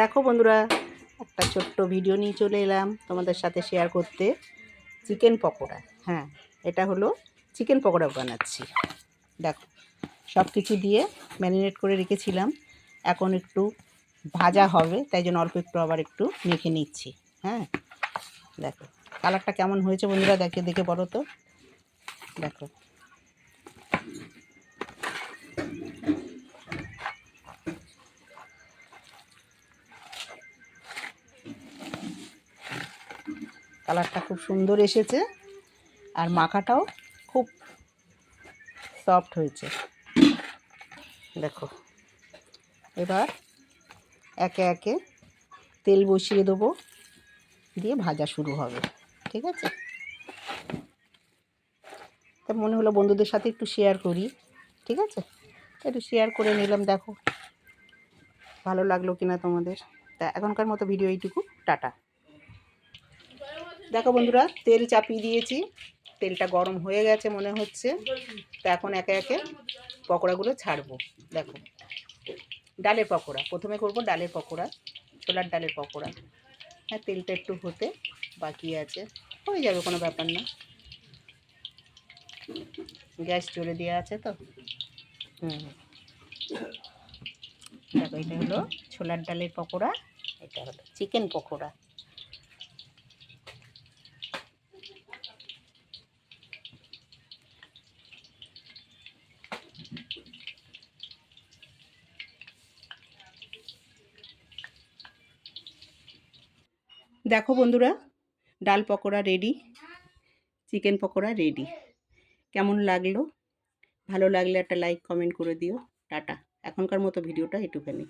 দেখো বন্ধুরা, একটা ছোট্ট ভিডিও নিয়ে চলে এলাম তোমাদের সাথে শেয়ার করতে। চিকেন পকোড়া। হ্যাঁ, এটা হলো চিকেন পকোড়া বানাচ্ছি। দেখো, সব কিছু দিয়ে ম্যারিনেট করে রেখেছিলাম। এখন একটু ভাজা হবে, তাই জন্য অল্প একটু আবার একটু মেখে নিচ্ছি। হ্যাঁ, দেখো কালারটা কেমন হয়েছে বন্ধুরা, দেখে দেখে বলো তো। দেখো, কালারটা খুব সুন্দর এসেছে, আর মাখাটাও খুব সফট হয়েছে। দেখো, এবার একে একে তেল বসিয়ে দেবো, দিয়ে ভাজা শুরু হবে। ঠিক আছে, তা মনে হলো বন্ধুদের সাথে একটু শেয়ার করি। ঠিক আছে, একটু শেয়ার করে নিলাম। দেখো ভালো লাগলো কিনা তোমাদের। তা এখনকার মতো ভিডিও এইটুকু, টাটা। দেখো বন্ধুরা, তেল চাপিয়ে দিয়েছি, তেলটা গরম হয়ে গেছে মনে হচ্ছে। তা এখন একে একে পকোড়াগুলো ছাড়বো। দেখো, ডালের পকোড়া প্রথমে করব, ডালের পকোড়া, ছোলার ডালের পকোড়া। হ্যাঁ, তেলটা একটু হতে বাকি আছে, হয়ে যাবে, কোনো ব্যাপার না। গ্যাস জ্বলে দেওয়া আছে তো। দেখো, এটা হলো ছোলার ডালের পকোড়া, এটা হলো চিকেন পকোড়া। দেখো বন্ধুরা, ডাল pakora ready, chicken pakora ready. কেমন লাগলো? ভালো লাগলে একটা লাইক কমেন্ট করে দিও। টাটা। এখনকার মতো ভিডিওটা এটুখানি।